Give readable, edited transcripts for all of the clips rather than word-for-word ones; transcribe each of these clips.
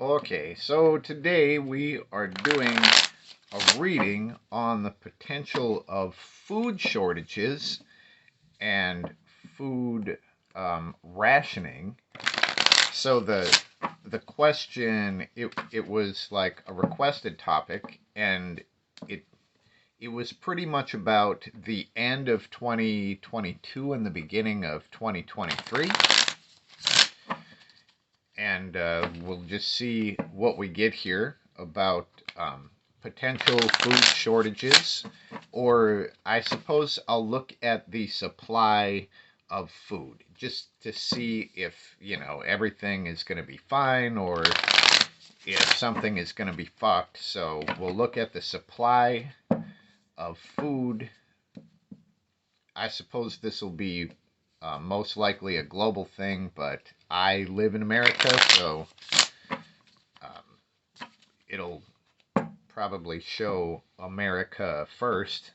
Okay, so today we are doing a reading on the potential of food shortages and food rationing. So the question it was like a requested topic, and it it was pretty much about the end of 2022 and the beginning of 2023. And we'll just see what we get here about potential food shortages, or I suppose I'll look at the supply of food just to see if, everything is going to be fine or if something is going to be fucked. So we'll look at the supply of food. I suppose this will be most likely a global thing, but I live in America, so it'll probably show America first.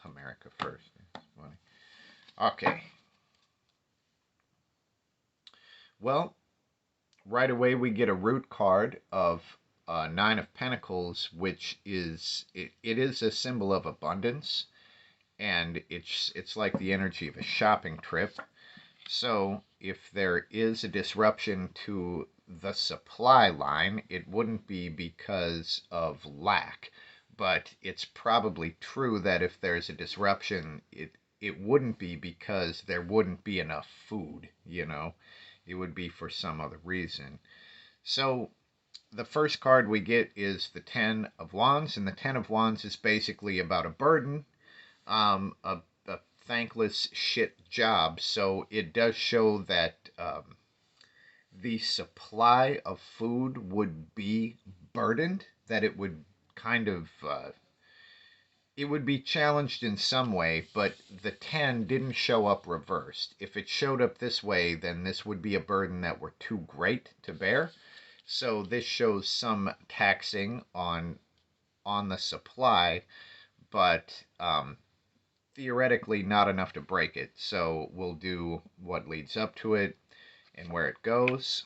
America first. That's funny. Okay. Well, right away we get a root card of Nine of Pentacles, which is it is a symbol of abundance, and it's like the energy of a shopping trip. So if there is a disruption to the supply line, it wouldn't be because of lack, but it's probably true that if there's a disruption, it wouldn't be because there wouldn't be enough food, It would be for some other reason. So the first card we get is the Ten of Wands, and the Ten of Wands is basically about a burden, a thankless shit job. So it does show that the supply of food would be burdened, that it would kind of it would be challenged in some way, but the 10 didn't show up reversed. If it showed up this way, then this would be a burden that were too great to bear. So this shows some taxing on the supply, but theoretically not enough to break it. So we'll do what leads up to it and where it goes.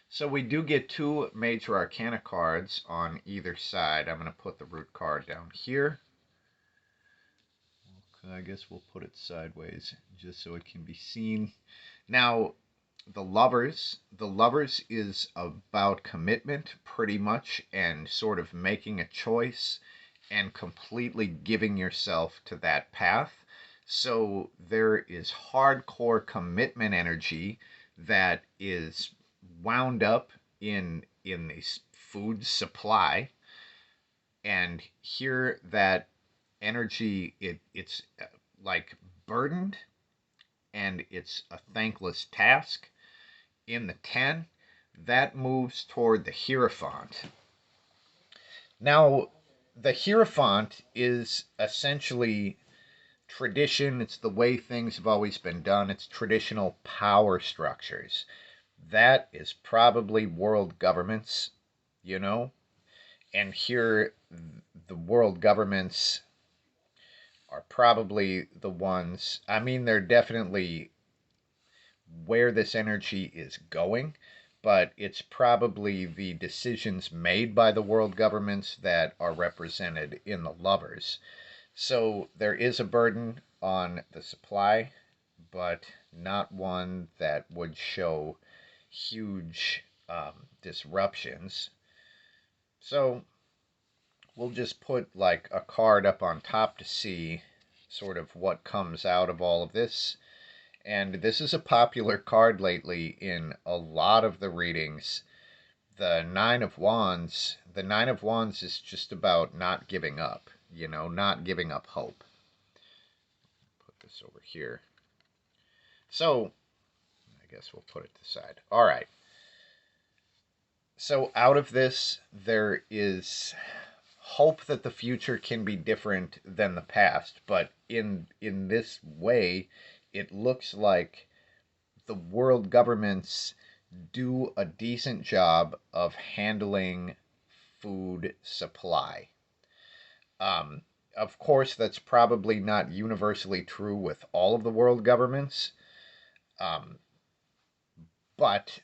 So we do get two major arcana cards on either side. I'm going to put the root card down here. Okay, I guess we'll put it sideways just so it can be seen. Now, the lovers is about commitment pretty much, and sort of making a choice and completely giving yourself to that path. So there is hardcore commitment energy that is wound up in the food supply, and here that energy it's like burdened, and it's a thankless task. In the 10, that moves toward the Hierophant. Now, the Hierophant is essentially tradition. It's the way things have always been done. It's traditional power structures. That is probably world governments, and here the world governments are probably the ones, I mean, they're definitely where this energy is going, but it's probably the decisions made by the world governments that are represented in the lovers. So there is a burden on the supply, but not one that would show huge disruptions. So we'll just put like a card up on top to see sort of what comes out of all of this. And this is a popular card lately in a lot of the readings. The Nine of Wands is just about not giving up, not giving up hope. Put this over here. So I guess we'll put it to the side. All right. So out of this, there is hope that the future can be different than the past, but in this way, it looks like the world governments do a decent job of handling food supply. Of course, that's probably not universally true with all of the world governments. But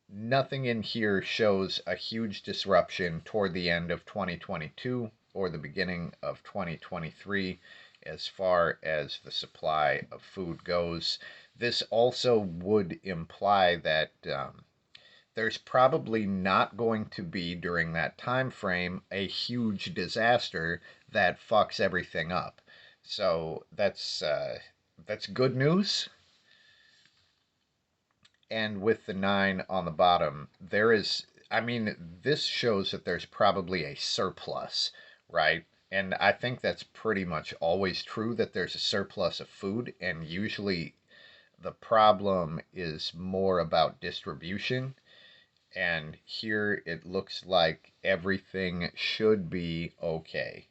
nothing in here shows a huge disruption toward the end of 2022 or the beginning of 2023 as far as the supply of food goes. This also would imply that there's probably not going to be during that time frame a huge disaster that fucks everything up. So that's good news. And with the 9 on the bottom, there is, I mean, this shows that there's probably a surplus, right? And I think that's pretty much always true, that there's a surplus of food, and usually the problem is more about distribution. And here it looks like everything should be okay.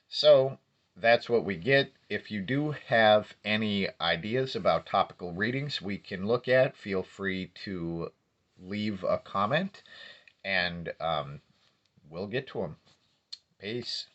So that's what we get. If you do have any ideas about topical readings we can look at, feel free to leave a comment and we'll get to them. Peace.